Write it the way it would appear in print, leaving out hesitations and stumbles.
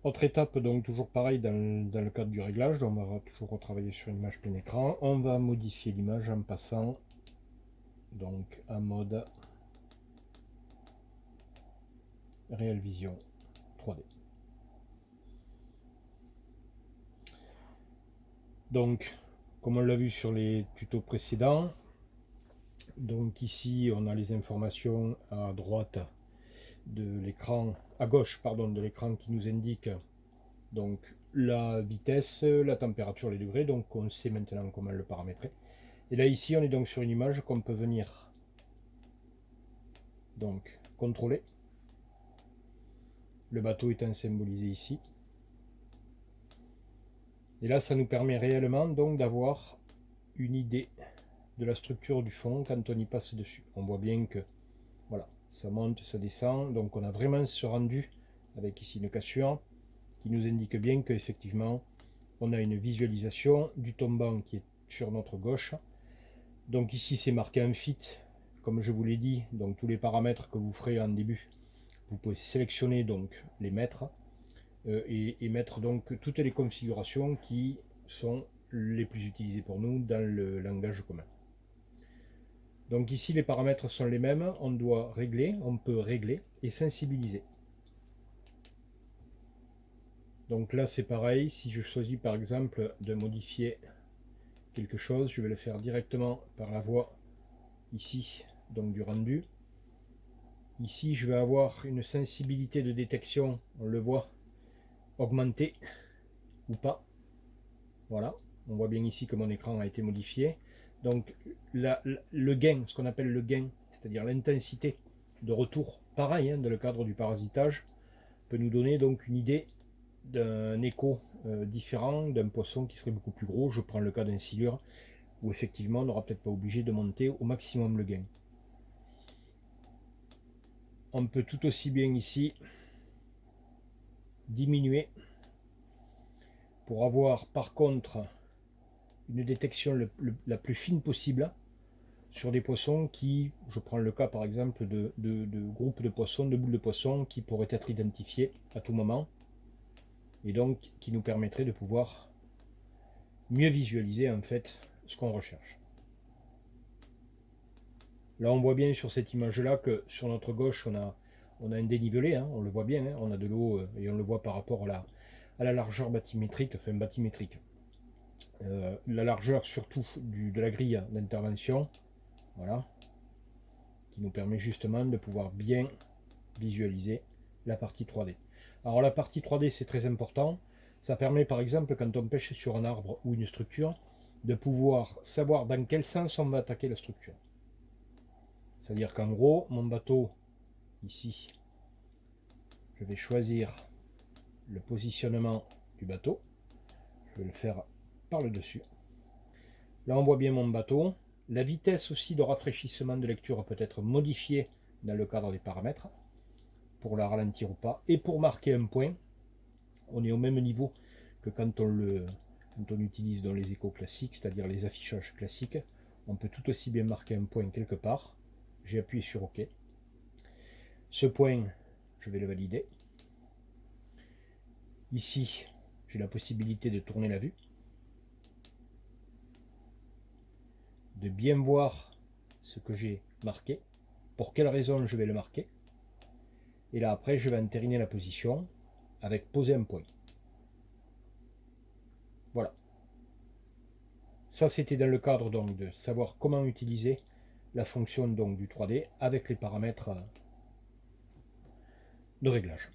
Autre étape, donc toujours pareil dans le cadre du réglage, on va toujours retravailler sur une image plein écran. On va modifier l'image en passant donc en mode Real Vision 3D. Donc, comme on l'a vu sur les tutos précédents, donc ici on a les informations à droite de l'écran, à gauche pardon, de l'écran qui nous indique donc la vitesse, la température, les degrés, donc on sait maintenant comment le paramétrer. Et là ici on est donc sur une image qu'on peut venir donc contrôler. Le bateau étant symbolisé ici. Et là ça nous permet réellement donc d'avoir une idée de la structure du fond quand on y passe dessus. On voit bien que voilà, ça monte, ça descend, donc on a vraiment ce rendu avec ici une cassure qui nous indique bien qu'effectivement on a une visualisation du tombant qui est sur notre gauche. Donc ici c'est marqué en fit, comme je vous l'ai dit, donc tous les paramètres que vous ferez en début, vous pouvez sélectionner donc les mettre et mettre donc toutes les configurations qui sont les plus utilisées pour nous dans le langage commun. Donc ici les paramètres sont les mêmes, on doit régler, on peut régler et sensibiliser. Donc là c'est pareil, si je choisis par exemple de modifier quelque chose, je vais le faire directement par la voie ici, donc du rendu. Ici je vais avoir une sensibilité de détection, on le voit, augmentée ou pas. Voilà, on voit bien ici que mon écran a été modifié. Donc le gain, ce qu'on appelle le gain, c'est-à-dire l'intensité de retour, pareil, dans le cadre du parasitage, peut nous donner donc une idée d'un écho différent d'un poisson qui serait beaucoup plus gros. Je prends le cas d'un silure où effectivement on n'aura peut-être pas obligé de monter au maximum le gain. On peut tout aussi bien ici diminuer pour avoir par contre une détection la plus fine possible sur des poissons qui, je prends le cas par exemple de groupes de poissons, de boules de poissons qui pourraient être identifiés à tout moment et donc qui nous permettrait de pouvoir mieux visualiser en fait ce qu'on recherche. Là on voit bien sur cette image là que sur notre gauche on a un dénivelé, on le voit bien, on a de l'eau et on le voit par rapport à la largeur bathymétrique, enfin bathymétrique. La largeur surtout de la grille d'intervention, voilà, qui nous permet justement de pouvoir bien visualiser la partie 3D. Alors la partie 3D c'est très important, ça permet par exemple quand on pêche sur un arbre ou une structure de pouvoir savoir dans quel sens on va attaquer la structure. C'est-à-dire qu'en gros mon bateau ici, je vais choisir le positionnement du bateau, je vais le faire par le dessus. Là on voit bien mon bateau, la vitesse aussi de rafraîchissement de lecture peut être modifiée dans le cadre des paramètres pour la ralentir ou pas. Et pour marquer un point, on est au même niveau que quand on utilise dans les échos classiques, c'est-à-dire les affichages classiques. On peut tout aussi bien marquer un point quelque part. J'ai appuyé sur OK. Ce point, je vais le valider. Ici, j'ai la possibilité de tourner la vue, de bien voir ce que j'ai marqué, pour quelle raison je vais le marquer. Et là après, je vais entériner la position avec poser un point. Voilà. Ça, c'était dans le cadre donc de savoir comment utiliser la fonction donc du 3D avec les paramètres de réglage.